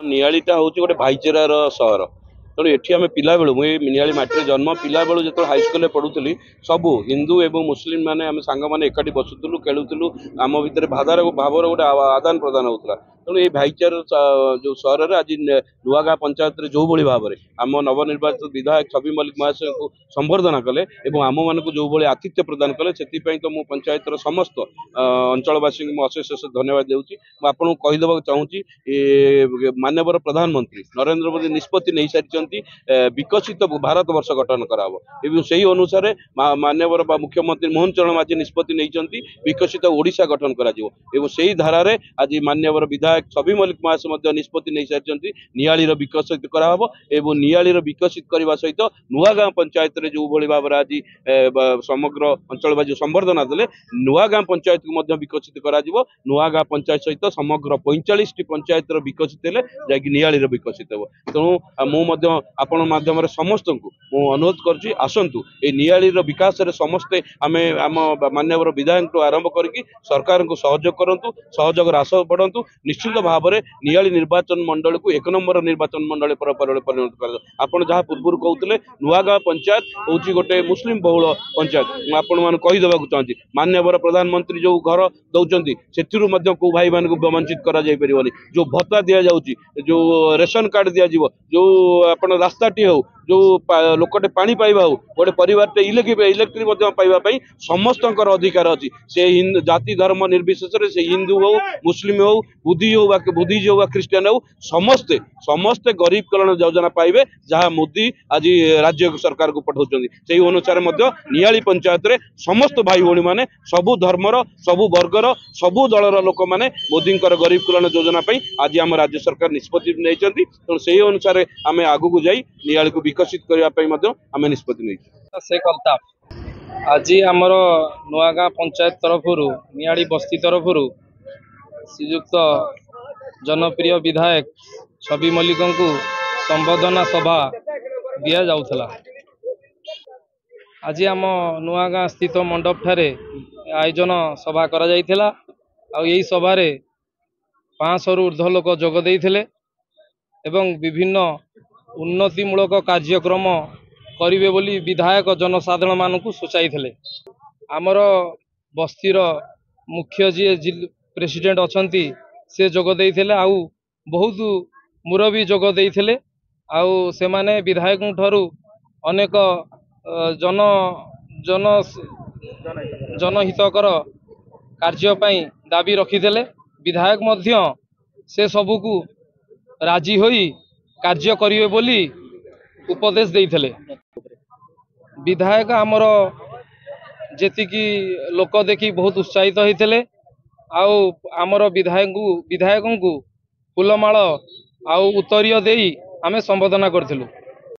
नियालीटा हूँ गोटे भाईचारार सहर तेणु ये आम पिला बेलू मुझे नियाली माटी जन्म पिला बेलू जो हाईस्कल पढ़ुली सबू हिंदू एवं मुस्लिम मैंने आम सांग मैंने एकाठी बसुलू खेलुलू आम भितर भावर गोटे आदान प्रदान होता तेणु ये भाईचार जो सहर में आज नुआगाँ पंचायत जो भाई भाव में आम नवनिर्वाचित विधायक छवि मल्लिक महाशय को संबर्धना कले आम मान जो भाई आतिथ्य प्रदान कले से तो मु पंचायत समस्त अंचलवासी को अशेष अशेष धन्यवाद देउची आपको कहीदेवा चाहूँगी माननीय प्रधानमंत्री नरेंद्र मोदी निष्पत्ति नहीं सारी विकसित भारत वर्ष गठन कराव से ही अनुसार माननीय मुख्यमंत्री मोहन चरण माझी निष्पत्ति नहीं विकसित ओडिशा गठन कर धारा आज माननीय विधायक छवि मल्लिक महाशय निष्पत्ति नहीं सारी नियाली विकसित कराव एवं नियाली विकसित करने सहित नुआगाँ पंचायत जो भाई भाव में आज समग्र अंचलवासी संबर्धना देले नुआगाँ पंचायत को विकसित करा नुआगाँ पंचायत सहित समग्र 45 टी पंचायत विकसित हेले जाकि नियाली विकसित हो तेणु आपण माध्यम समस्त को अनुरोध करुँच आसतु ये नियाली विकास समस्ते आम आम माननीय विधायक आरंभ करके सरकार को सहयोग करूँ सहयोग ह्रास बढ़ू निश्चित भाव में नियाली निर्वाचन मंडल को 1 नंबर निर्वाचन मंडल परिणत कर आपड़ जहाँ पूर्व कहते नुआगाँ पंचायत हूँ गोटे मुस्लिम बहुल पंचायत आपण कहीदेवा चाहूँगी माननीय प्रधानमंत्री जो घर दौरान से कौ भाई मान को वंचित कर जो भत्ता दि जाऊँगी जो रेशन कार्ड दिज्व जो आप रास्ताटी हो जो लोकटे पानी पाइबा हो गोटे परिवार इलेक्ट्रिक पाइबापी समस्त अधिकार अच्छी से जाति धर्म निर्विशेष से हिंदू हो मुस्लिम हो बुद्धिजीवी हो ख्रीस्टान हो समस्ते समस्ते गरीब कल्याण योजना पाइबे जहाँ मोदी आज राज्य सरकार को पठाउछन्ति से अनुसार नियाली पंचायत रे समस्त भाई भौणी माने सबु धर्मर सबु वर्गर सबु दलर लोक माने मोदी गरीब कल्याण योजना आज आम राज्य सरकार निष्पत्ति नहीं तो से अनुसार आम आगू जाई नियाली को विकसित करने निष्पत्ति नहीं से कलता आज आमर नुआगाँ पंचायत तरफ नियाली बस्ती तरफ श्रीजुक्त जनप्रिय विधायक छवि मल्लिक को संबर्धना सभा दि जाउथला। आज आम नुआगाँ स्थित मंडप ठारे आयोजन सभा करा जाइथिला आ यही सभा 500 रु ऊर्ध्व लोक जोग देइथिले एवं विभिन्न उन्नतिमूलक कार्यक्रम करिवे बोली विधायक जनसाधारण मानकु सूचाइथिले। आमर बस्तीर मुख्य जी प्रेसिडेंट अछंती से जोग देइथिले आउ बहुत मुरबी जोग देइथिले आउ से माने विधायक ठारू अनेक जन जन जनहितकर कार्य पई दाबी रखिथिले विधायक मध्य से सबुकु राजी होई कार्य करिवे बोली उपदेश देइथिले। विधायक आमर जेतिकी लोक देखी बहुत उत्साहित होइथिले आउ आमर विधायक को फूलमाल आउ उत्तरीय देई आमे संबोधन करथिलु।